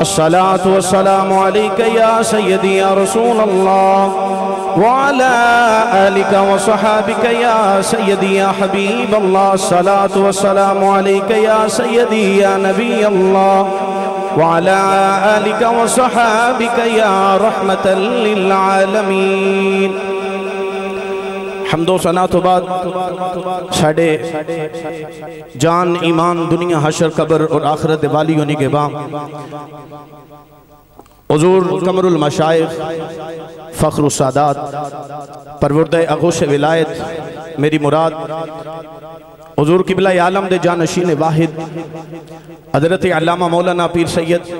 الصلاة والسلام عليك يا سيدي يا رسول الله وعلى آلك وصحابك يا سيدي يا حبيب الله الصلاة والسلام عليك يا سيدي يا نبي الله وعلى آلك وصحابك يا رحمة للعالمين حمد و ثنا تو بعد ساڑھے جان ایمان دنیا حشر قبر اور آخرت والی ہونے کے بعد حضور قمر المشائخ فخر السادات پروردہ اغوث ولایت میری مراد حضور قبلہ عالم دے جانشین واحد حضرت علامہ مولانا پیر سید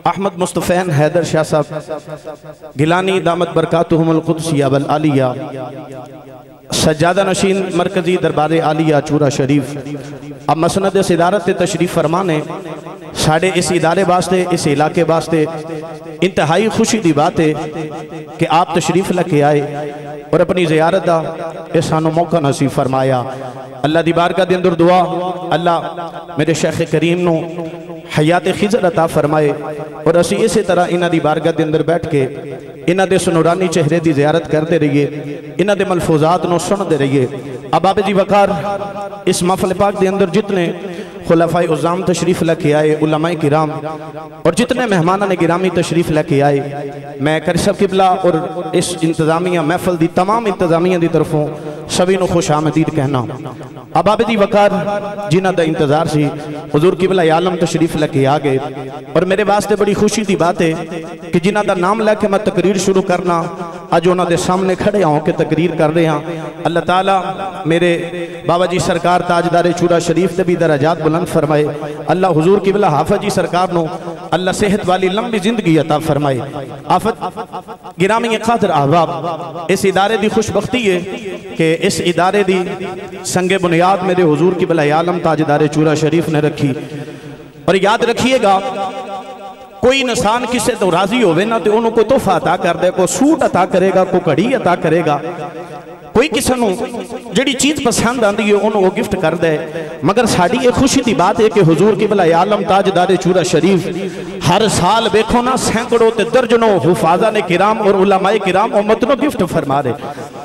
احمد مصطفین حیدر شاہ صاحب گیلانی دامت برکاتہم القدسیہ والعالیہ سجادہ نشین مرکزی دربار عالیہ چورا شریف اب مسند صدارت تشریف فرمانے ساڑھے اس ادارے واسطے اس علاقے واسطے انتہائی خوشی دی بات ہے کہ آپ تشریف لکے آئے اور اپنی زیارت دا احسان و موقع نصیب فرمایا اللہ دی بارگاہ دے اندر دعا اللہ میرے شیخ کریم نو حیات خضر عطا فرمائے اور اسی اسی طرح انہ دی بارگاہ دے اندر بیٹھ کے انہ دے سنورانی چہرے دی زیارت کرتے رہیے انہ دے ملفوظات نو سن دے رہیے اب آپ جی وقار اس محفل پاک دے اندر جتنے خلفاء عظام تشریف لکے آئے علماء کرام اور جتنے مہمانہ نے گرامی تشریف لکے آئے میں کرسب قبلہ اور اس انتظامیہ محفل دی تمام انتظامیہ دی طرفوں سبھی نو خوش آمدید کہنا اب آپ دی وقار جنہ دا انتظار سی حضور قبلہ عالم تشریف لکے آگے اور میرے واسطے بڑی خوشی دی بات ہے کہ جنہ دا نام لے کے میں تقریر شروع کرنا آج انہوں دے سامنے کھڑے ہوں کہ تقریر کر رہے ہیں اللہ تعالیٰ میرے بابا جی سرکار تاجدار چورا شریف دے بھی درجات بلند فرمائے اللہ حضور قبلہ حافظ جی سرکار نو اللہ صحت والی لمبی زندگی عطا فرمائے آفت گرامی قادر احباب اس ادارے دی خوش بختی ہے کہ اس ادارے دی سنگ بنیاد میرے حضور قبلہ عالم تاجدار چورا شریف نے رکھی اور یاد رکھیے گا کوئی انسان کسے تو راضی ہوئے نا تو انہوں کو تحفہ عطا کر دے کوئی سوٹ عطا کرے گا کوئی کڑی عطا کرے گا کوئی کسے نو جڑی چیز پسند آندی ہے انہوں کو گفٹ کر دے مگر ساڑھی ایک خوشی دی بات ہے کہ حضور قبلہ عالم تاجدار چورا شریف ہر سال بیکھو نا سینکڑوں تے درجنوں حفاظان کرام اور علماء کرام امتنوں گفٹ فرما رہے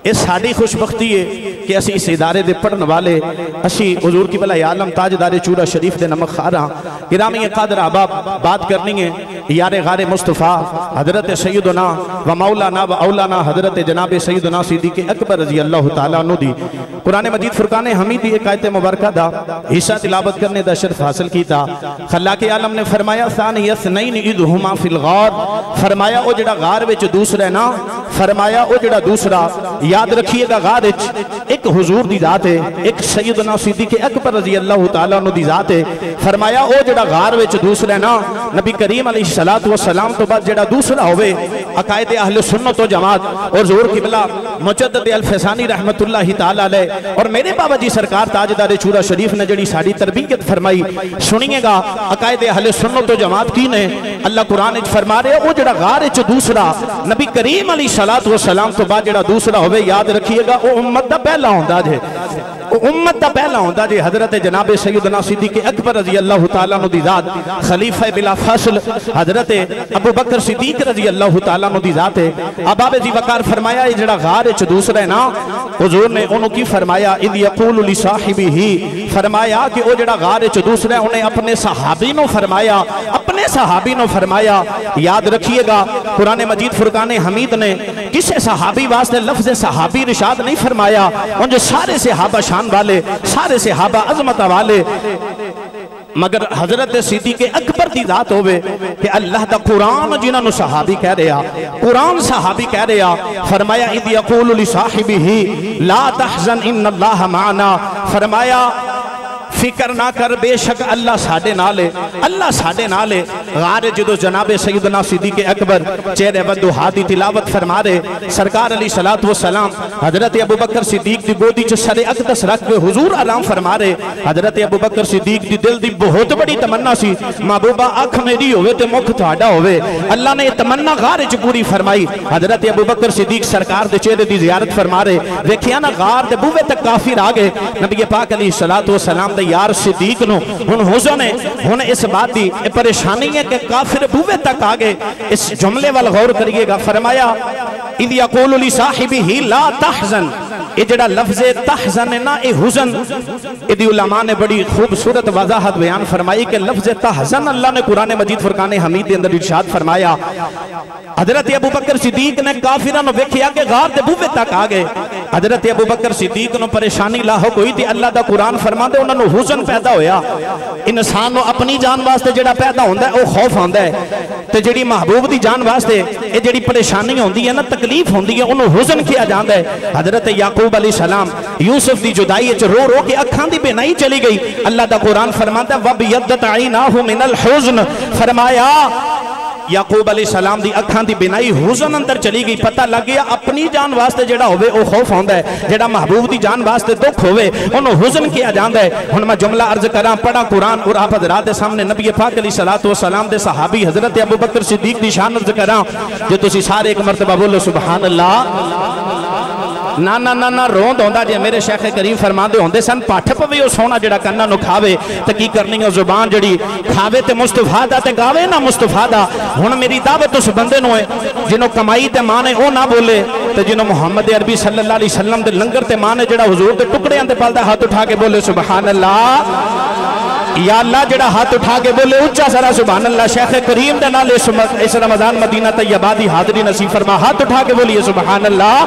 اس ساڑھی خوش بختی ہے کہ اسی اس ادارے دے پڑھن والے اسی حضور قبلہ عالم تاجدار چورا شریف دے نمک خارا گرامی قادر احباب بات کرنی ہے یار غار مصطفیٰ حضرت سیدنا و مولانا و اولانا حضرت جناب سیدنا صدیق اکبر رضی اللہ تعالیٰ عنہ دی قرآن مجید فرقان حمیدی ایک آیت مبارکہ دا حصہ تلاوت کرنے دا شرف حاصل کی تا خلاق عالم نے فرمایا ثانی اثنین اذہما فی الغار فرمایا او جڑا غار وچ دوسرے نا فرمایا او جڑا دوسرا یاد رکھیے گا غار وچ ایک حضور دی ذات ہے ایک سیدنا صدیق اکبر رضی اللہ تعالیٰ عنہ دی ذات ہے فرمایا او جڑا غار وچ دوسرے نا نبی کریم علیہ السلام تو بعد جڑا دوسرا ہوئے عقائد اہل سنت و جماعت اور ظہور قبلہ مجدد الفیضانی رحمت اللہ تعالیٰ علیہ اور میرے بابا جی سرکار تاجدار چورا شریف نے جڑی ساڑھی تربیت فرمائی سنیے گا عقائد اہل سنت و جماعت کی نے اللہ قرآن فرما رہے او جڑا غار وچ دوسرا نبی کریم علیہ السلام تو بعد جڑا دوسرا ہوئے یاد رکھیے گا او امت دا پہلا ہوندہ جے امت دا پہلا ہوندہ جے حضرت جناب سیدنا صدیق اکبر رضی اللہ تعالیٰ عنہ دی ذات خلیفہ بلا فاصل حضرت ابو بکر صدیق رضی اللہ تعالیٰ عنہ دی ذات ہے اباب جی وقار فرمایا یہ جڑا غار وچ دوسرا ہے نا حضور نے انہوں کی فرمایا اذ یقول لصاحبہ ہی فرمایا کہ او جڑا غار وچ دوسرا ہے انہیں اپنے صحابی نو فرمایا اپنے صحابی نو فرمایا یاد رکھیے گا قرآن مجید فرقان حمید نے کسے صحابی واسطے لفظ صحابی رشاد نہیں فرمایا ان جو سارے صحابہ شان والے سارے صحابہ عظمت والے مگر حضرت صدیق اکبر دی ذات ہوئے کہ اللہ دا قرآن جنہاں نو صحابی کہہ رہا قرآن صحابی کہہ رہا فرمایا اذ یقول لصاحبہ لا تحزن ان اللہ معنا فرمایا فکر نہ کر بے شک اللہ ساڑے نالے غار جدو جناب سیدنا صدیق اکبر چہرے ودوہا دی تلاوت فرما رہے سرکار علیہ السلام حضرت ابو بکر صدیق دی گودی چھ سر اقدس رکھ کے حضور علام فرما رہے حضرت ابو بکر صدیق دی دل دی بہت بڑی تمنا سی محبوبہ آنکھ میری ہوئے تے مکھ تھاڑا ہوئے اللہ نے تمنا غار چ پوری فرمائی حضرت ابو بکر صدیق سرکار دے چہرے دی زیارت فرما رہے دیکھیا نا غار دے بوے تک کافر آگے نبی پاک علیہ السلام دے یار صدیق نو ہن حزن ہے، ہن اس بات دی پریشانی ہے کہ کافر بوے تک آگے. اس جملے وال غور کریے گا. فرمایا اذ یقول لصاحبہ لا تحزن، یہ جڑا لفظ تحزن ہے نا، یہ حزن، یہ علماء نے بڑی خوبصورت وضاحت بیان فرمائی کہ لفظ تحزن اللہ نے قرآن مجید فرقان حمید کے اندر ارشاد فرمایا. حضرت ابو بکر صدیق نے کافرانو ویکھیا کہ غار دے بوے تک آ گئے. حضرت ابو بکر صدیق نو پریشانی لاحق ہوئی تھی. اللہ دا قرآن فرماندے انہاں نو حزن پیدا ہویا. انسان نو اپنی جان واسطے جڑا پیدا ہوندا ہے او خوف آندا ہے، تے جڑی محبوب دی جان واسطے اے جڑی پریشانی ہوندی ہے نا، تکلیف ہوندی ہے، انہوں حزن کیا جاندا ہے. حضرت یعقوب علیہ السلام یوسف دی جدائی وچ رو رو کے اکھاں دی بینائی چلی گئی. اللہ دا قرآن فرماتا ہے وَبْيَضَّتْ عَيْنَاهُ مِنَ الْحُزْنِ، فرمایا یعقوب علیہ السلام دی اکھان دی بینائی حزن اندر چلی گئی. پتہ لگ گیا اپنی جان واسطے جڑا ہوئے او خوف ہوندا ہے، جڑا محبوب دی جان واسطے دکھ ہوئے انہوں حزن کیا جاندا ہے. ہن میں جملہ عرض کراں، پڑھا قرآن اور آپ حضرات سامنے نبی پاک علیہ السلام دے صحابی حضرت ابو بکر صدیق دی شان عرض کراں. جو تسی سارے ایک مرتبہ بولو سبحان اللہ. نا نا نا نا روند ہوندا جے میرے شیخ کریم فرماندے ہوندے سن پاٹھ پوے او سونا جڑا کناں نو کھاوے تے کی کرنی ہے زبان جڑی کھاوے تے مصطفیٰ دا تے گاوے نا مصطفیٰ دا. ہن میری دعوت اس بندے نو ہے جنوں کمائی تے ماں نے او نہ بولے تے جنوں محمد عربی صلی اللہ علیہ وسلم دے لنگر تے ماں نے جڑا حضور دے ٹکڑے اندے پلدا ہاتھ اٹھا کے بولے سبحان اللہ. یا اللہ جڑا ہاتھ اٹھا کے بولے اونچا سرا سبحان اللہ. شیخ کریم دے نال اس رمضان مدینہ طیبہ دی حاضری نصیب فرما. ہاتھ اٹھا کے بولیے سبحان اللہ.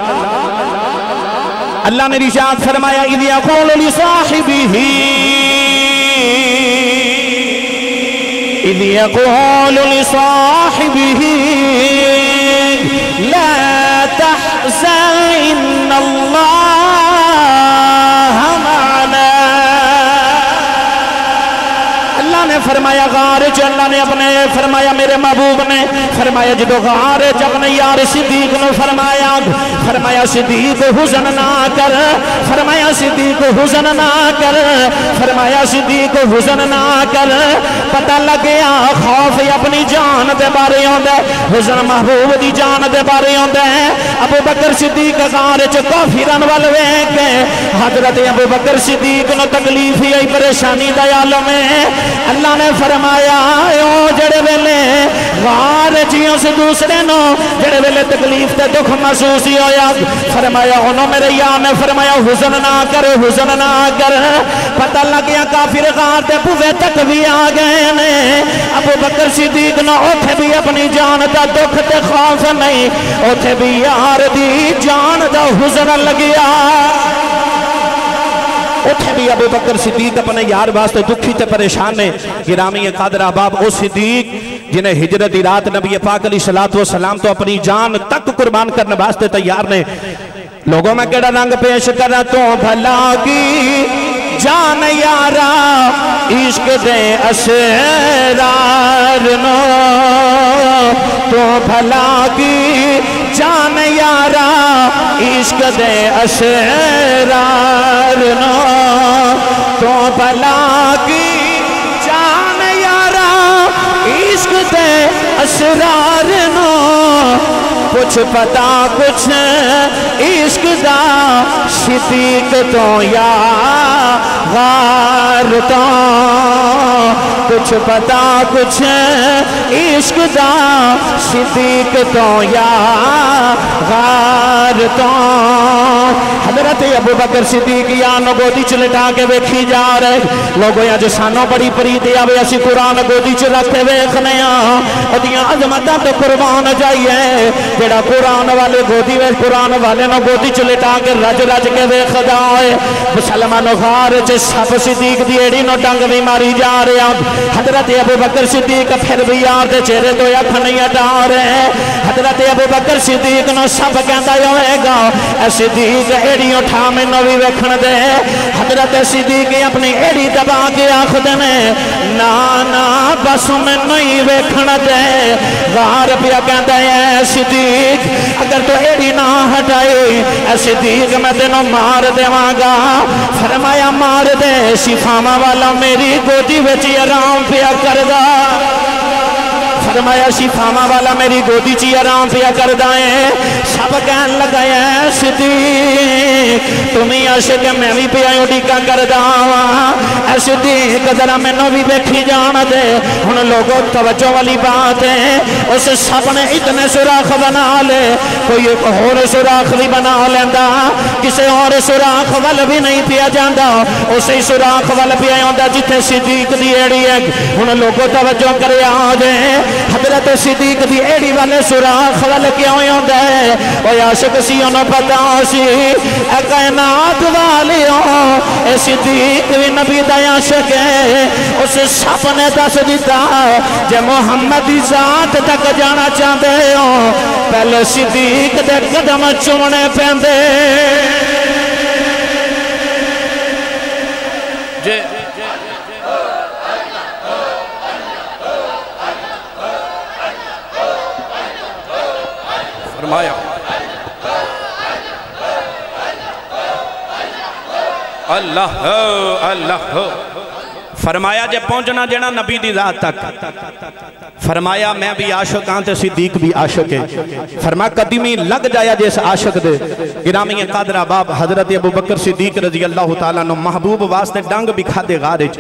اللہ نے ارشاد فرمایا اذ یقول لصاحبہ اذ یقول لصاحبہ لا تحزن ان اللہ معنا. اللہ نے فرمایا غار چ اللہ نے اپنے فرمایا میرے محبوب نے فرمایا جدو غار چ اپنے یار صدیق نو فرمایا صدیق حزن نہ کر، فرمایا صدیق حزن نہ کر، فرمایا صدیق حزن نہ کر. پتہ لگیا خوف اپنی جان دے بارے ہوندا ہے، حزن محبوب دی جان دے بارے ہوندا ہے. ابو بکر صدیق غار چ کافرن ول ویکھ کے حضرت ابو بکر صدیق نو تکلیف ہی پریشانی دا عالم ہے. اللہ نے فرمایا او جڑے ویلے غار چ اس دوسرے نو جڑے ویلے تکلیف تے دکھ محسوس ہی ہویا، فرمایا انہوں میرے یار نے فرمایا حزن نہ کر حزن نہ کر. پتہ لگیا کافر غار دے بوے تک بھی آ گئے نے. ابو بکر صدیق نو اوتھے بھی اپنی جان دا دکھ تے خوف نہیں، اوتھے بھی یار دی جان دا حزن لگیا. اوتھے بھی ابو بکر صدیق اپنے یار واسطے دکھی تے پریشان نے. گرامی قادر احباب او صدیق جنہیں ہجرت دی رات نبی پاک علیہ السلام تو اپنی جان تک قربان کرنے واسطے تیار نے. لوگوں میں کیڑا رنگ پیش کرا تو بھلا کی جان یارا عشق دے اسرار نو، تو بھلا کی جان یارا عشق دے اسرار نو، تو بھلا کی جان یارا عشق دے اسرار نو. کچھ پتا کچھ عشق دا صدیق تو یا غار تو، کچھ پتا کچھ عشق دا صدیق تو یا غار تو. حضرت ابو بکر صدیق یانو گودی چ لٹا کے ویکھی جا رہے. لوگوں یا جو سانوں بڑی پریتی آوے اسی قرآن گودی چ رکھتے ویکھنے ہاں ادیاں عظمتاں تے قربان جائیے. جڑا قرآن والے گودی وے قرآن والے نو گودی چ لٹا کے رج رج کے ویکھدا ہے. مسلمانوں غار چ سب صدیق دی ایڑی نو ڈنگ بھی ماری جا رہا. حضرت ابو بکر صدیق پھر بھی یار دے چہرے تو اکھ نہیں ہٹا رہے. حضرت ابو بکر صدیق نو سب کہندا ہوئے گا اے صدیق ایڑی اٹھا مینوں بھی ویکھن دے. حضرت صدیق اپنی ایڑی دبا کے آکھدے نے نا نا بس مینوں ہی ویکھن دے. غار پیا کہندا اے صدیق اگر تو ایڑی نہ ہٹائی اے صدیق میں تینوں مار دیواں گا. فرمایا مار دے شفاواں والا میری گودی وچ آرام پیا کردا. فرمایا شفاما والا میری گودی چی آرام پیا کر دائیں. سب کہن لگایا صدیق تمہیں عاشق میں بھی پیا اڈیکا کر داواں. اے صدیق ذرا مینوں بھی بیٹھی جان دے. ہن لوگوں توجہ والی بات ہے اس سب نے اتنے سوراخ بنا لے کوئی ایک اور سوراخ بھی بنا لیندا کسے اور سوراخ ول بھی نہیں پیا جاندا اسی سوراخ ول پیا ہوندا جتھے صدیق دی ایڑی ہے. ہن لوگوں توجہ کرے آ جائے حضرت صدیق دی ایڑی والے سوراخ ول کیوں ہوندا ہے او عاشق سی انہوں پتا سی اے کائنات والیوں اے صدیق بھی نبی دا عاشق ہے. اس سب نے دس دیتا جے محمد دی ذات تک جانا چاہتے ہو پہلے صدیق دے قدم چومنے پیندے. فرمایا اللہ اللہ فرمایا جے پہنچنا جنا نبی دی ذات تک فرمایا میں بھی عاشق ہاں تے صدیق بھی عاشق ہے. فرمایا قدمی لگ جایا جیس عاشق دے. گرامی قادر احباب حضرت ابو بکر صدیق رضی اللہ تعالیٰ عنہ محبوب واسطے ڈنگ بھی کھادے غارج.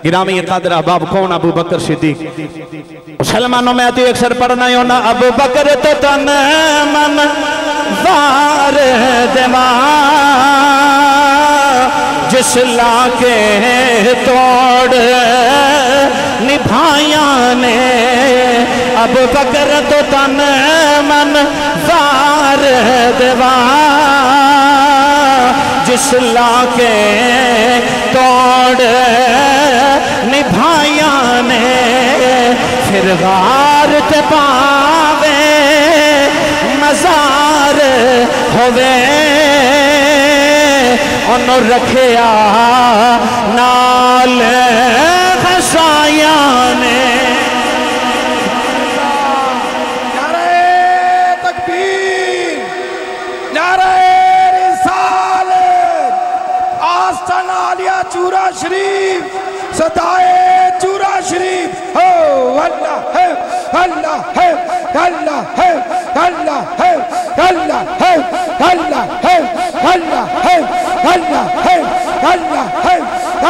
گرامی قادر احباب کون ابو بکر صدیق مسلمانوں میں آتی اکثر پڑھنا ہی ہونا ابو بکر تو تن من وار دیوان جس لاکے توڑ نبھائیاں نے ابو بکر تو تن من وار دیوان جس لاکے توڑ نبھائیاں نے پھر غار تے پاوے مزار ہوئے انہوں رکھیا نال خسائیاں نے. نعرہ تکبیر نعرہ رسالت آستان عالیہ چورا شریف صدائے چورا شریف ہو اللہ ہے اللہ ہے اللہ ہے اللہ ہے اللہ ہے اللہ ہے اللہ ہے اللہ ہے اللہ ہے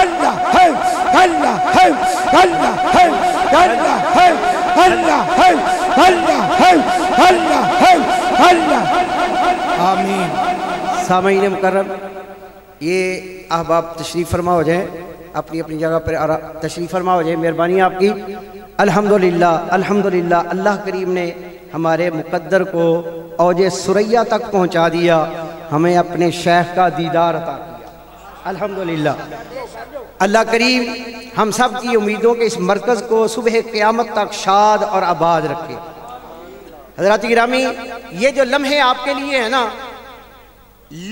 اللہ ہے اللہ ہے اللہ ہے اللہ ہے اللہ ہے اللہ ہے اللہ ہے اللہ. آمین. سامعین مکرم یہ احباب تشریف فرما ہو جائیں اپنی اپنی جگہ پر تشریف فرما ہو جائیں. مہربانی آپ کی. الحمدللہ الحمدللہ اللہ کریم نے ہمارے مقدر کو اوج سریا تک پہنچا دیا. ہمیں اپنے شیخ کا دیدار عطا کیا. الحمدللہ اللہ کریم ہم سب کی امیدوں کے اس مرکز کو صبح قیامت تک شاد اور آباد رکھے. حضرات گرامی یہ جو لمحے آپ کے لیے ہیں نا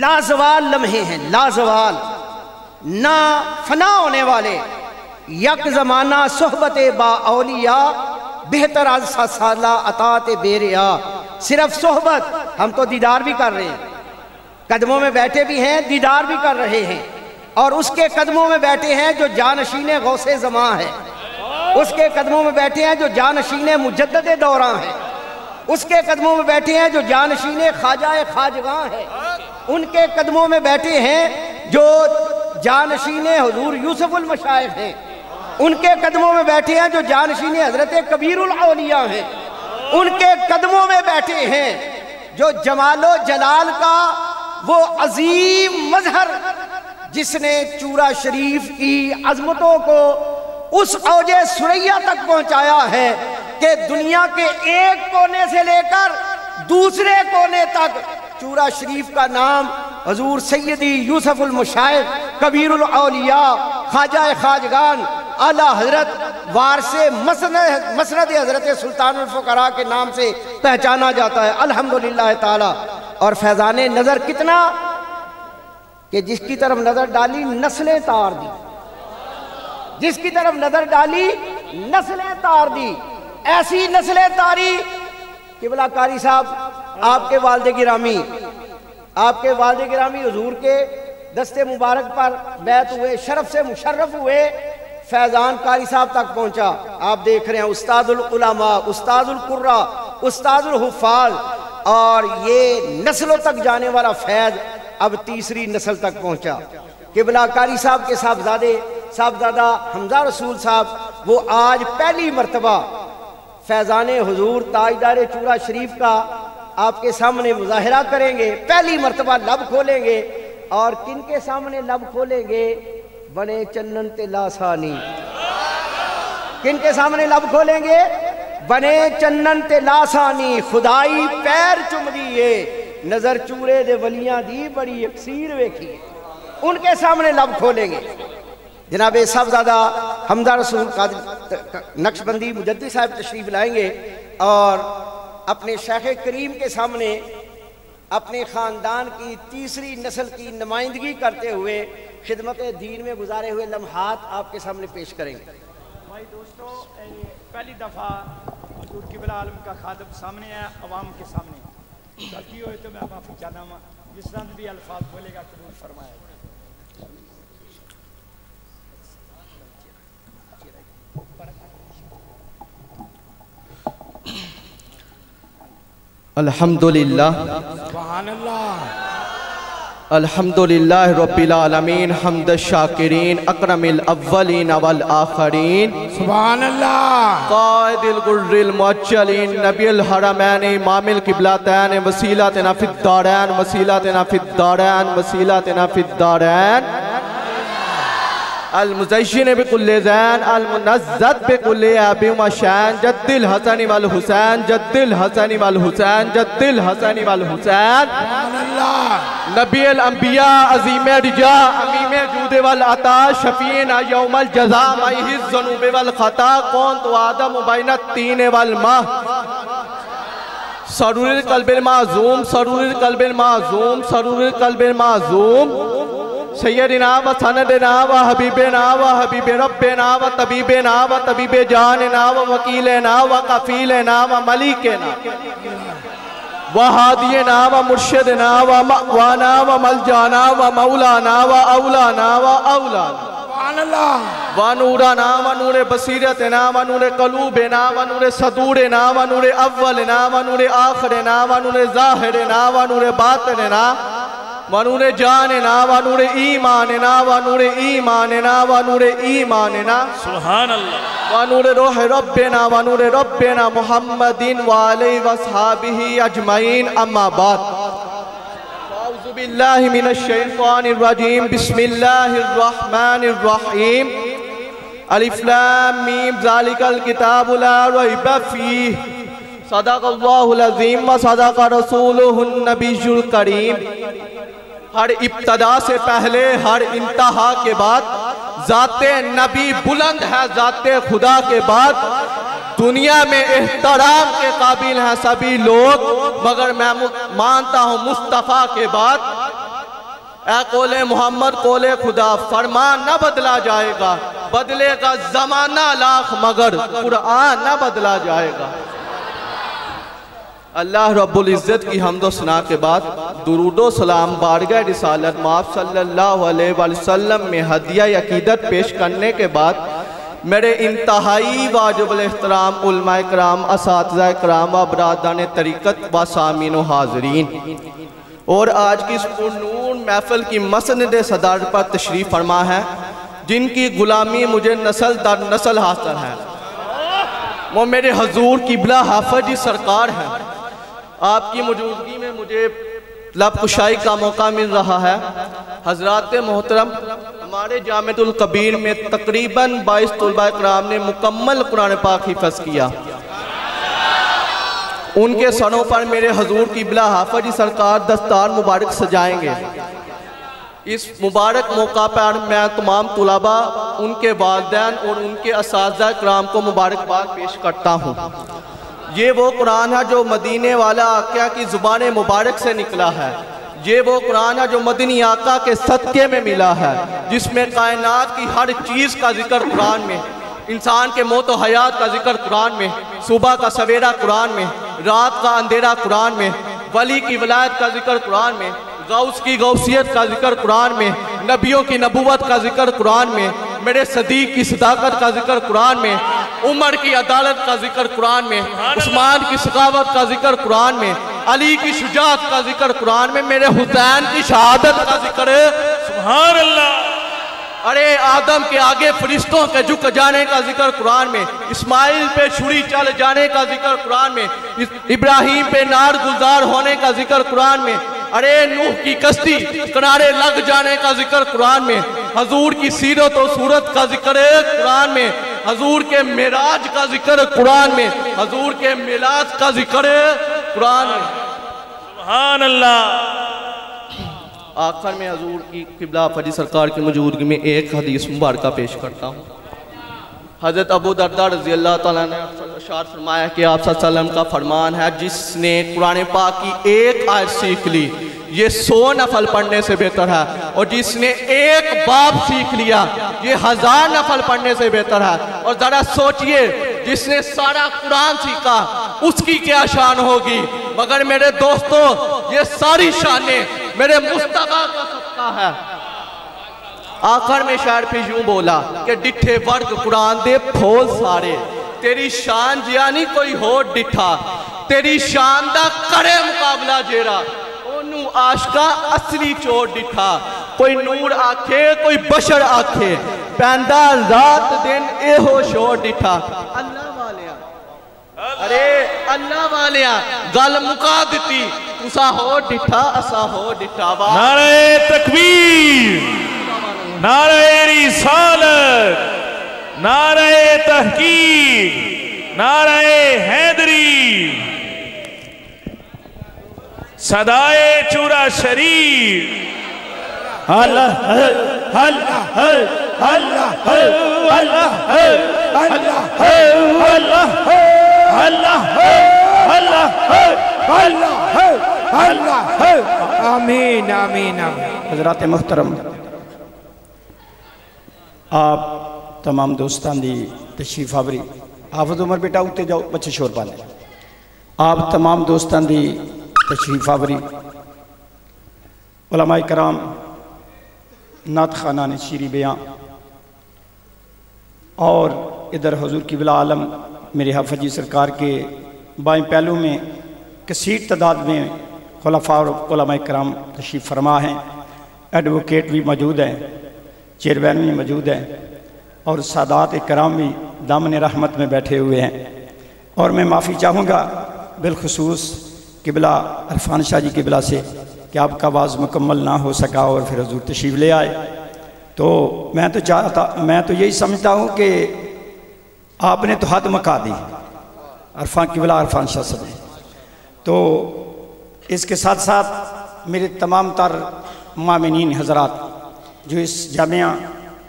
لازوال لمحے ہیں لازوال نہ فنا ہونے والے. یک زمانہ صحبت با اولیاء بہتر از سالہ اطاعت بے ریا. صرف صحبت ہم تو دیدار بھی کر رہے ہیں قدموں میں بیٹھے بھی ہیں دیدار بھی کر رہے ہیں اور اس کے قدموں میں بیٹھے ہیں جو جانشین غوث زمان ہے. اس کے قدموں میں بیٹھے ہیں جو جانشین مجدد دوراں ہے. اس کے قدموں میں بیٹھے ہیں جو جانشین خواجہ خواجگاں ہے. ان کے قدموں میں بیٹھے ہیں جو جانشین حضور یوسف المشائخ ہیں. ان کے قدموں میں بیٹھے ہیں جو جانشین حضرت کبیر الاولیاء ہیں. ان کے قدموں میں بیٹھے ہیں جو جمال و جلال کا وہ عظیم مظہر جس نے چورا شریف کی عظمتوں کو اس اوج سریا تک پہنچایا ہے کہ دنیا کے ایک کونے سے لے کر دوسرے کونے تک چورا شریف کا نام حضور سیدی یوسف المشائخ کبیر الاولیاء خواجہ خواجگان اعلیٰ حضرت وارث مسند حضرت سلطان الفقراء کے نام سے پہچانا جاتا ہے. الحمدللہ تعالی. اور فیضان نظر کتنا کہ جس کی طرف نظر ڈالی نسلیں تار دی. جس کی طرف نظر ڈالی نسلیں تار دی. ایسی نسلیں تاری قبلہ قاری صاحب آپ کے والد گرامی حضور کے دست مبارک پر بیعت ہوئے شرف سے مشرف ہوئے فیضان قاری صاحب تک پہنچا. آپ دیکھ رہے ہیں استاد العلماء، استاد القراء، استاد الحفاظ، اور یہ نسلوں تک جانے والا فیض اب تیسری نسل تک پہنچا. قبلہ قاری صاحب کے صاحبزادہ حمزہ رسول صاحب وہ آج پہلی مرتبہ فیضان حضور تاجدار چورا شریف کا آپ کے سامنے مظاہرہ کریں گے. پہلی مرتبہ لب کھولیں گے، اور کن کے سامنے لب کھولیں گے؟ بنے چنن تے لاسانی. کن کے سامنے لب کھولیں گے؟ بنے چنن تے لاسانی. خدائی پیر چم دیئے، نظر چورے دے ولیاں دی بڑی اکثیر ویکھی. ان کے سامنے لب کھولیں گے. جناب صاحبزادہ حمزہ رسول نقشبندی مجدد صاحب تشریف لائیں گے، اور اپنے شیخ کریم کے سامنے اپنے خاندان کی تیسری نسل کی نمائندگی کرتے ہوئے خدمت دین میں گزارے ہوئے لمحات آپ کے سامنے پیش کریں گے. بھائی دوستو، پہلی دفعہ حضور قبلہ عالم کا خادم سامنے ہے، عوام کے سامنے. غلطی ہوئے تو میں معافی چاہتا ہوں. جس طرح بھی الفاظ بولے گا قبول فرمائے. الحمدللہ سبحان اللہ. الحمدللہ رب العالمین حمد الشاکرین اکرم الاولین والآخرین سبحان اللہ. قائد الغر المعجلین نبی الحرمین امام القبلتین وسیلتنا فی الدارین وسیلتنا فی الدارین وسیلتنا فی الدارین المزین بکل زین المنزد بکل عیب و شان جد الحسن والحسین جد الحسن والحسین جد الحسن والحسین نبی الانبیاء عظیم رجا امیم جود والعطا شفیعنا یوم الجزا مئیہ الذنوب والخطا کونت آدم بین الطین والماء سرور القلب المعظوم سرور القلب المعظوم سرور القلب المعظوم سیدنا و سندنا و حبیبنا و حبیب ربنا و طبیبنا و طبیب جاننا و وکیلنا و کفیلنا و ملیکنا و ہادینا و مرشدنا و مأوانا و ملجانا و مولانا و اولانا و اولانا و نورنا و نور بصیرتنا و نور قلوبنا و نور صدورنا و نور اولنا و نور آخرنا و نور ظاہرنا و نور باطننا ونور جاننا ونور ایماننا ونور ایماننا ونور ایماننا سبحان اللہ ونور روح ربنا ونور ربنا محمد وآلہ واصحابہ اجمعین اما بعد اعوذ باللہ من الشیطان الرجیم بسم اللہ الرحمن الرحیم الف لام میم ذالک الکتاب لا ریب فیہ صدق اللہ العظیم و صدق رسولہ النبی الکریم. ہر ابتدا سے پہلے ہر انتہا کے بعد ذات نبی بلند ہے، ذات خدا کے بعد دنیا میں احترام کے قابل ہیں سبھی لوگ، مگر میں مانتا ہوں مصطفیٰ کے بعد اے قول محمد قول خدا فرمان نہ بدلا جائے گا، بدلے گا زمانہ لاکھ مگر قرآن نہ بدلا جائے گا. اللہ رب العزت کی حمد و ثنا کے بعد درود و سلام بارگاہ رسالت مآب صلی اللہ علیہ وسلم میں ہدیہ عقیدت پیش کرنے کے بعد میرے انتہائی واجب الاحترام علماء کرام اساتذہ کرام و برادران طریقت و سامعین و حاضرین اور آج کی اس پرنور محفل کی مسند صدارت پر تشریف فرما ہے جن کی غلامی مجھے نسل در نسل حاصل ہے، وہ میرے حضور قبلہ حافظ جی سرکار ہیں. آپ کی موجودگی میں مجھے لب کشائی کا موقع مل رہا ہے. حضرات محترم، ہمارے جامعۃ الکبیر میں تقریباً 22 طلباء کرام نے مکمل قرآن پاک حفظ کیا. ان کے سروں پر میرے حضور قبلہ حافظ جی سرکار دستار مبارک سجائیں گے. اس مبارک موقع پر میں تمام طلباء، ان کے والدین اور ان کے اساتذہ کرام کو مبارکباد پیش کرتا ہوں. یہ وہ قرآن ہے جو مدینے والا آقا کی زبان مبارک سے نکلا ہے. یہ وہ قرآن ہے جو مدنی آقا کے صدقے میں ملا ہے، جس میں کائنات کی ہر چیز کا ذکر قرآن میں، انسان کے موت و حیات کا ذکر قرآن میں، صبح کا سویرا قرآن میں، رات کا اندھیرا قرآن میں، ولی کی ولایت کا ذکر قرآن میں، غوث کی غوثیت کا ذکر قرآن میں، نبیوں کی نبوت کا ذکر قرآن میں، میرے صدیق کی صداقت کا ذکر قرآن میں، عمر کی عدالت کا ذکر قرآن میں، عثمان کی سخاوت کا ذکر قرآن میں، علی کی شجاعت کا ذکر قرآن میں، میرے حسین کی شہادت کا ذکر ہے سبحان اللہ۔ ارے آدم کے آگے فرشتوں کے جھک جانے کا ذکر قرآن میں، اسماعیل پہ چھری چل جانے کا ذکر قرآن میں، ابراہیم پہ نار گلزار ہونے کا ذکر قرآن میں، ارے نوح کی کشتی کنارے لگ جانے کا ذکر قرآن میں، حضور کی سیرت و صورت کا ذکر ہے قرآن میں، حضور کے معراج کا ذکر قرآن میں، حضور کے میلاد کا ذکر ہے قرآن میں۔ سبحان اللہ۔ آخر میں حضور کی قبلہ فجی سرکار کی موجودگی میں ایک حدیث مبارکہ پیش کرتا ہوں۔ حضرت ابو دردہ رضی اللہ تعالیٰ نے ارشاد فرمایا کہ آپ صلی اللہ علیہ وسلم کا فرمان ہے، جس نے قرآن پاک کی ایک آیت سیکھ لی یہ 100 نفل پڑھنے سے بہتر ہے، اور جس نے ایک باب سیکھ لیا یہ 1000 نفل پڑھنے سے بہتر ہے۔ اور ذرا سوچئے جس نے سارا قرآن سیکھا اس کی کیا شان ہوگی، مگر میرے دوستو یہ ساری شانیں میرے مصطفیٰ کا صدقہ ہے۔ آخر میں شاعر پہ یوں بولا کہ ڈٹھے ورگ قرآن دے پھول سارے، تیری شان جیانی کوئی ہو ڈٹھا، تیری شان دا کرے مقابلہ جیرا، اونوں عاشقہ اصلی چوٹ ڈٹھا، کوئی نور آکھے کوئی بشر آکھے، پیندہ رات دن اے ہو شور ڈٹھا۔ اللہ والیاں ارے اللہ والیاں گل مکا دیتی، تسا ہو ڈٹھا اسا ہو ڈٹھا۔ نعرہ تکبیر، نعرہ رسالت، نعرہ تحقیق، نعرہ حیدری، صدائے چورا شریف۔ اللہ ہے، اللہ ہے، اللہ ہے، اللہ ہے، اللہ ہے، اللہ ہے، اللہ ہے، اللہ ہے، اللہ ہے، اللہ ہے۔ آمین آمین آمین۔ حضرات محترم، آپ تمام دوستان دی تشریف آوری، حافظ عمر بیٹا اٹھتے جاؤ، بچے شور پالے، آپ تمام دوستان دی تشریف آوری، علماء کرام، نعت خوانان شیریں بیاں، اور ادھر حضور کی بلا عالم میرے حافظ جی سرکار کے بائیں پہلو میں کثیر تعداد میں خلفاء اور علماء کرام تشریف فرما ہیں، ایڈوکیٹ بھی موجود ہیں، چیئرمین بھی موجود ہیں، اور سادات کرام بھی دامن رحمت میں بیٹھے ہوئے ہیں۔ اور میں معافی چاہوں گا بالخصوص قبلہ عرفان شاہ جی قبلہ سے کہ آپ کا آواز مکمل نہ ہو سکا اور پھر حضور تشریف لے آئے، تو میں تو یہی سمجھتا ہوں کہ آپ نے تو حد مکا دی عرفان قبلہ عرفان شاہ صاحب نے۔ تو اس کے ساتھ ساتھ میرے تمام تر مامنین حضرات جو اس جامعہ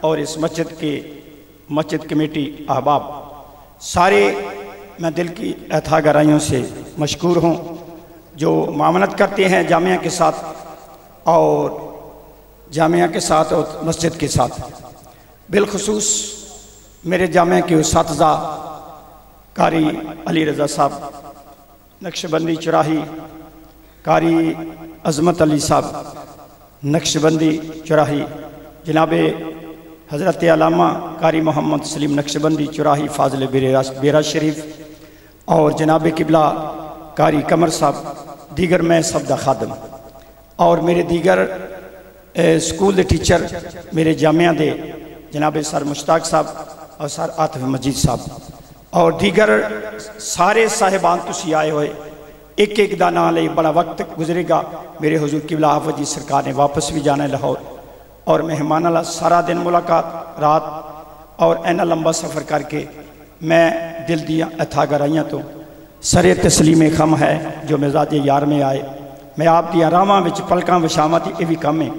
اور اس مسجد کمیٹی احباب سارے میں دل کی اتھا گہرائیوں سے مشکور ہوں جو معاملت کرتے ہیں جامعہ کے ساتھ اور مسجد کے ساتھ۔ بالخصوص میرے جامعہ کے اساتذہ قاری علی رضا صاحب نقشبندی چراہی، قاری عظمت علی صاحب نقشبندی چراہی، جناب حضرت علامہ قاری محمد سلیم نقشبندی چراہی فاضل بیراج شریف، اور جناب قبلہ قاری قمر صاحب، دیگر میں سب دا خادم، اور میرے دیگر سکول دے ٹیچر میرے جامعہ دے جناب سر مشتاق صاحب اور سر عاطف مجید صاحب، اور دیگر سارے صاحبان تسی آئے ہوئے، ایک ایک دا نام لے بڑا وقت گزرے گا۔ میرے حضور قبلہ حافظ جی سرکار نے واپس بھی جانا ہے لاہور، اور مہمان اللہ سارا دن ملاقات رات اور اینا لمبا سفر کر کے میں دل دیا اتھا گرائیاں تو سرے تسلیم خم ہے جو مزاج یار میں آئے، میں آپ دیا راواں وچ پلکاں وشامت یہ بھی کم ہے،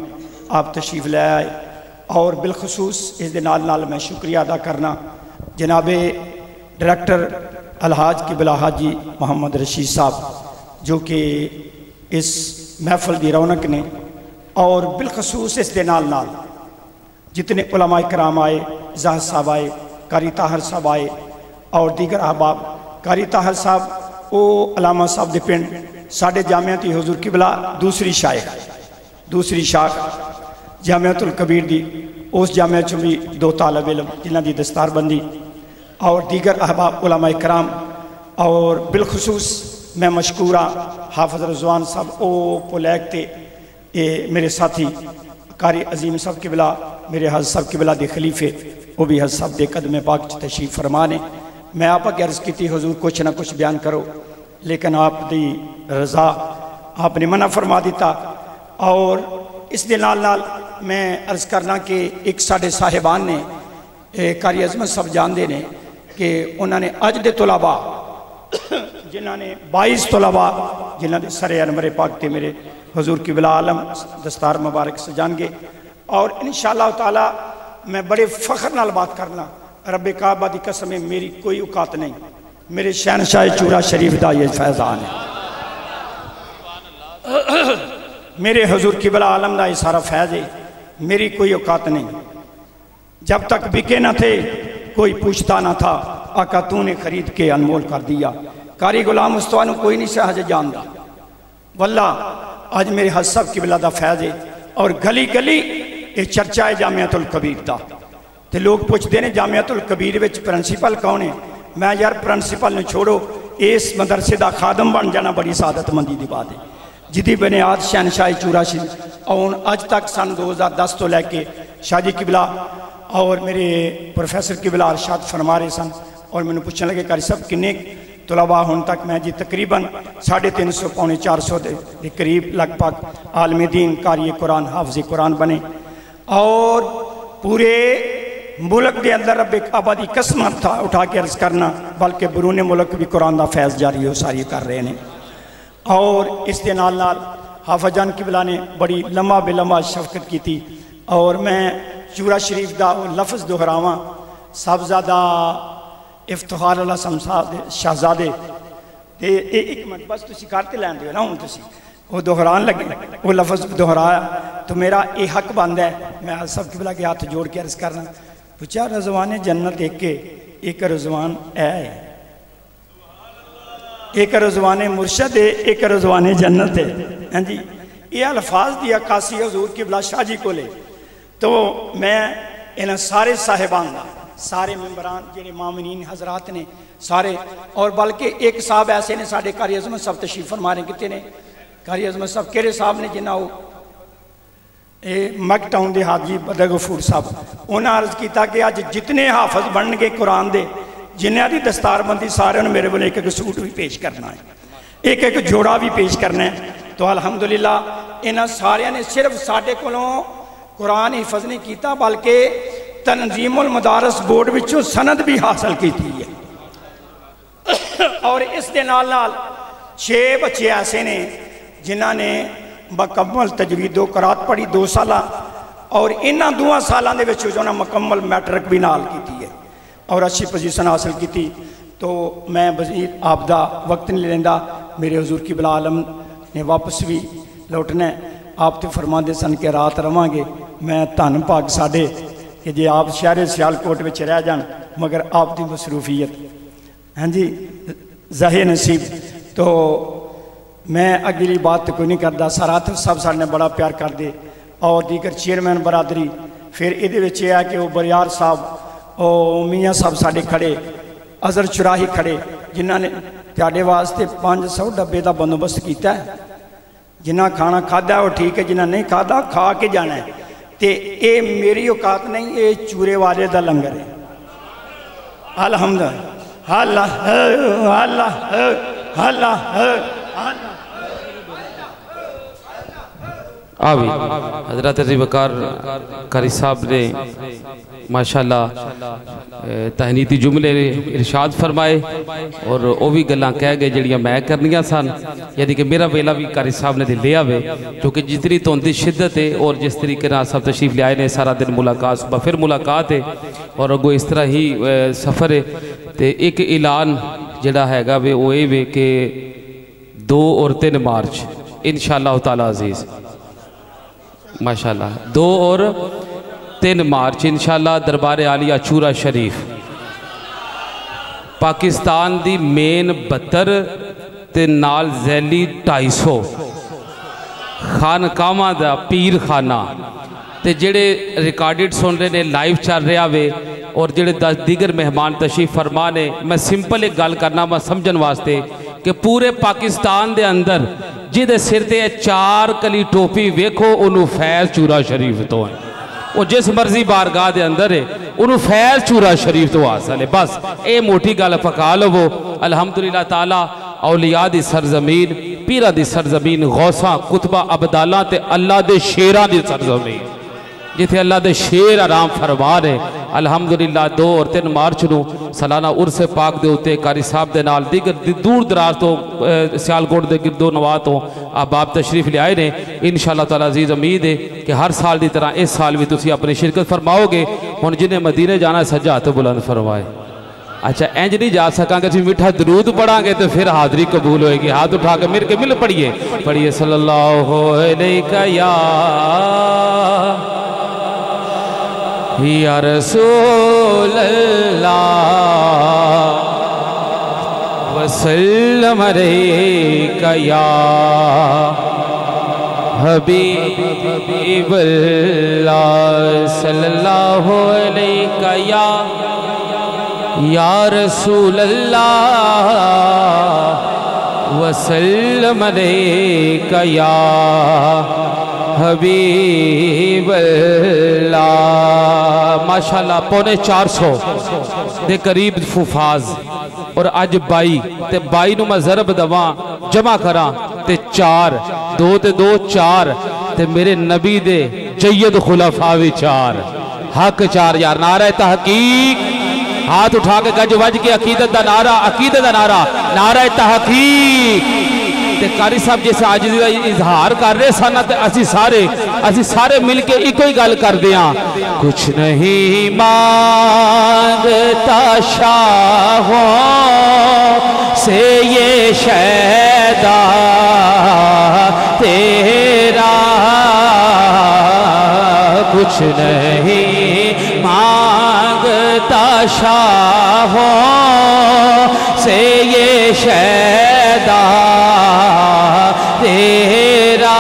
آپ تشریف لے آئے۔ اور بالخصوص اس دے نال میں شکریہ ادا کرنا جناب ڈائریکٹر الحاج قبلہ حاجی محمد رشید صاحب جو کہ اس محفل دی رونق نے، اور بالخصوص اس دے نال جتنے علماء کرام آئے، زاہد صاحب آئے، قاری طاہر صاحب آئے، اور دیگر احباب۔ قاری طاہر صاحب او علامہ صاحب دے پنڈ ساڑھے جامعہ تی حضور قبلہ دوسری شاخ جامعۃ الکبیر دی اس جامعہ چ بھی 2 طالب علم جنہاں دی دستار بندی اور دیگر احباب علماء کرام اور بالخصوص میں مشکور ہاں حافظ رضوان صاحب او پولیک تے میرے ساتھی قاری عظیم صاحب قبلہ میرے حضرت صاحب قبلہ دے خلیفے وہ بھی حضرت صاحب دے قدم پاک تشریف فرمانے میں آپ اگے عرض کی حضور کچھ نہ کچھ بیان کرو لیکن آپ دی رضا آپ نے منع فرما دیتا اور اس دے نال نال میں عرض کرنا کہ ایک ساڑھے صاحبان نے قاری عظمت صاحب جان دے نے کہ انہوں نے اج دے طلباء جنہوں نے 22 طلباء جنہوں نے سر انور پاک تے میرے حضور قبلہ عالم دستار مبارک سے جان گے اور انشاءاللہ تعالی میں بڑے فخر نال بات کرنا رب کعبہ دی قسم میری کوئی اوقات نہیں میرے شہنشاہ چورا شریف دا یہ فیضان ہے میرے حضور قبلہ عالم دا یہ سارا فیض ہے میری کوئی اوقات نہیں جب تک بکے نہ تھے کوئی پوچھتا نہ تھا آقا تو نے خرید کے انمول کر دیا قاری غلام مصطفیٰ کوئی نہیں سے حج جاندا واللہ آج میرے حضرت صاحب قبلہ دا فیض ہے اور گلی گلی یہ چرچا ہے جامعۃ الکبیر دا تے لوگ پوچھتے ہیں جامعۃ الکبیر وچ پرنسپل کون ہے میں یار پرنسپل نے چھوڑو اس مدرسے دا خادم بن جانا بڑی سعادت مندی دی بات ہے جدی بنیاد شہنشاہ چورا شریف اور اج تک سن 2010 تو لے کے شاہ جی قبلہ اور میرے پروفیسر قبلہ ارشاد فرما رہے سن اور میں نے پوچھنے لگے قاری صاحب کنے طلباء ہون تک میں جی تقریباً 350 پونے 400 دے قریب لگ بھگ عالم دین قاری قرآن حافظ قرآن بنے اور پورے ملک کے اندر رب کعبہ دی قسمت تھا اٹھا کے عرض کرنا بلکہ برون ملک بھی قرآن دا فیض جاری ہو ساری کر رہے ہیں اور اس دے نال نال حافظ جان قبلہ نے بڑی لمحہ بے لمحہ شفقت کی تھی اور میں چورا شریف دا لفظ دہراواں صاحبزادہ افتخار اللہ شہزادے تے ایک منٹ بس تسی کرتے لین دیو نا ہوں تسی وہ دہران لگے وہ لفظ دہرایا تو میرا یہ حق بند ہے میں سب قبلہ کے ہاتھ جوڑ کے عرض کرنا پوچھا رضوان جنت ایک کے ایک رضوان ہے ایک رضوان مرشد ہے ایک رضوان جنت ہے جی یہ الفاظ دی عکاسی حضور قبلہ شاہ جی کو لے تو میں انہاں سارے صاحبان سارے ممبران جنہیں مامنین حضرات نے سارے اور بلکہ ایک صاحب ایسے نے ساڑھے قاری عظمت صاحب تشریف فرما رہے ہیں کتے نے قاری عظمت صاحب کیرے صاحب نے جنہاں مک ٹاؤن دے حاجی بدغفور صاحب انہاں عرض کیتا کہ آج جتنے حافظ بن گے قرآن دے جنہاں دی دستار بندی سارے انہوں میرے بولے ایک ایک سوٹ بھی پیش کرنا ہے ایک ایک جوڑا بھی پیش کرنا ہے تو الحمدللہ انہاں سارے نے صرف ساڑھے کولوں قرآن حفظ نہیں کیتا بلکہ تنظیم المدارس بورڈ وچوں سند بھی حاصل کی تھی ہے اور اس دے نال نال 6 بچے ایسے نے جنہاں نے مکمل تجوید و قرات پڑھی 2 سالہ اور انہاں 2 سالاں دے وچ جو مکمل میٹرک بھی نال کی تھی ہے اور اچھی پوزیشن حاصل کی تھی تو میں مزید آپ دا وقت نہیں لیندا میرے حضور قبلہ عالم نے واپس بھی لوٹنا ہے آپ تے فرما دے سن کے رات رواں گے میں تن پاک ساڈے کہ جی آپ شہر سیالکوٹ میں رہ جان مگر آپ دی مصروفیت ہاں جی ظاہر نصیب تو میں اگلی بات تو کوئی نہیں کرتا سرات صاحب سارے بڑا پیار کر دے اور دیگر چیئرمین برادری پھر یہ ہے کہ وہ بریار صاحب اور میاں صاحب سارے کھڑے اظہر چراہی کھڑے جنہوں نے تیارے واسطے 500 ڈبے دا بندوبست کیتا ہے جنہ کھانا کھادا ہے وہ ٹھیک ہے جنہ نہیں کھادا کھا کے جانا ہے تے اے میری اوقات نہیں اے چورے والے دا لنگر ہے الحمدللہ اللہ اللہ اللہ آوی حضرت عزیز وقار قاری صاحب نے ماشاءاللہ تہنیتی جملے ارشاد فرمائے اور وہ بھی گلاں کہہ گئے جڑیاں میں کرنیاں سن یعنی کہ میرا ویلا بھی قاری صاحب نے دل لیا ہوئے کیونکہ جتنی توندی شدت ہے اور جس طریقے نال صاحب تشریف لے آئے نے سارا دن ملاقات صبح پھر ملاقات ہے اور اگو اس طرح ہی سفر ہے تے ایک اعلان جڑا ہے گا وہ یہ کہ 2 اور 3 مارچ انشاءاللہ تعالی عزیز ماشاءاللہ 2 اور 3 مارچ انشاءاللہ دربار عالیہ چورا شریف پاکستان دی مین 72 تے نال ذیلی 250 خانقاہاں دا پیر خانہ تے جڑے ریکارڈڈ سن رہے نے لائیو چل رہا وے اور جڑے دیگر مہمان تشریف فرما نے میں سمپل ایک گل کرنا میں سمجھن واسطے کہ پورے پاکستان دے اندر جدے سر تے 4 کلی ٹوپی ویکھو انہوں فیض چورا شریف تو ہیں وہ جس مرضی بارگاہ دے اندر ہے انہوں فیض چورا شریف تو حاصل ہے بس اے موٹی گل پکا لو وہ الحمدللہ تعالی اولیاء دی سرزمین پیرہ دی سرزمین غوثاں کتبہ عبداللہ تے اللہ دے شیران دی سرزمین جتھے اللہ دے شیر آرام فرما رہے الحمدللہ 2 اور 3 مارچ نو سالانہ عرس پاک دے ہوتے قاری صاحب دے نال دیگر دور دراز تو سیالکوٹ دے گردو نواہ تو آپ تشریف لے آئے نے انشاءاللہ تعالی عزیز امید ہے کہ ہر سال دی طرح اس سال بھی تسی اپنی شرکت فرماؤ گے ہن جنہیں مدینے جانا سجا ہاتھ بلند فرمائے اچھا اینج نہیں جا سکاں کہ میٹھا درود پڑھاں گے تو پھر حاضری قبول ہوئے گی ہاتھ اٹھا کے مل کے مل پڑھیے صلی اللہ علیہ یا رسول اللہ وسلم علیکہ یا حبیب اللہ صلی اللہ علیکہ یا رسول اللہ وسلم علیکہ یا حبیب اللہ ماشاءاللہ 450 دے قریب فوفاز اور اج 22 تے 22 نو میں ضرب دواں جمع کراں تے 4 2 تے 2 4 تے میرے نبی دے جید خلفاء وی 4 حق 4 یار نعرہ تحقیق ہاتھ اٹھا کے گج وج کے عقیدت دا نعرہ نعرہ تحقیق تے قاری صاحب جیسے عاجزی دا اظہار کر رہے سانا تے اسی سارے مل کے ایک ہی گل کر دیاں کچھ نہیں مانگتا شاہوں سے یہ شیدا تیرا کچھ نہیں مانگتا شاہوں سے یہ شیدا تیرا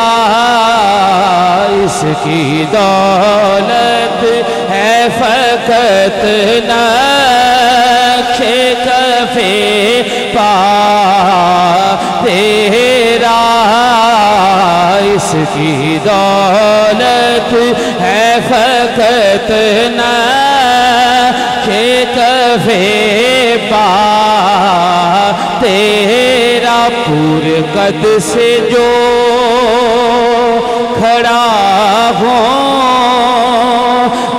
اس کی دولت ہے فقط نقش کفِ پا تیرا اس کی دولت ہے فقط نقش کفِ پا تیرا پورے قد سے جو کھڑا ہوں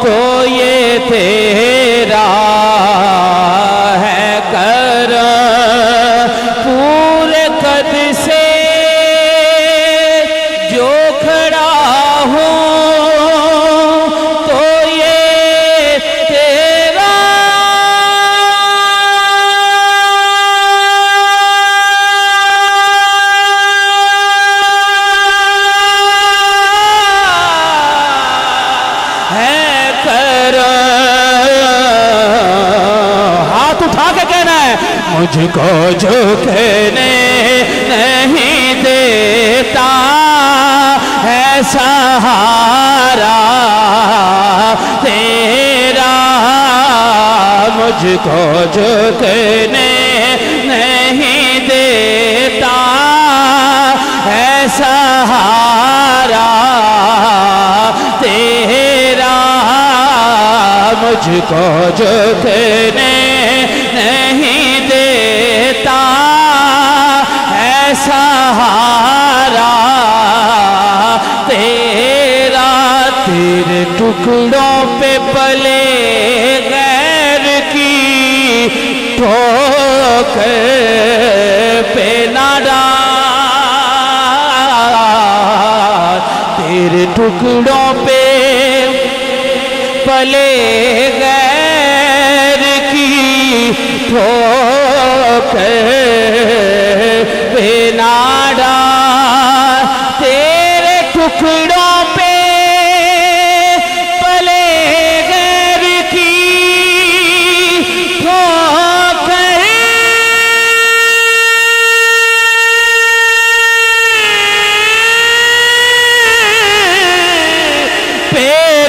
تو یہ تیرا ہے کرم پورے قد سے جو کھڑا ہوں تو یہ تیرا مجھ کو جھکنے نہیں دیتا ہے سہارا تیرا مجھ کو جھکنے نہیں دیتا ہے سہارا تیرا مجھ کو جھکنے نہیں دیتا ہے سہارا تیرا تیرے ٹکڑوں پہ پلے غیر کی ٹھوکر پہ نہ ڈال تیرے ٹکڑوں پہ پلے غیر کی ٹھوکر پہ نہ ڈال تیرے ٹکڑوں پہ پلے غیر کی ٹھوکر پہ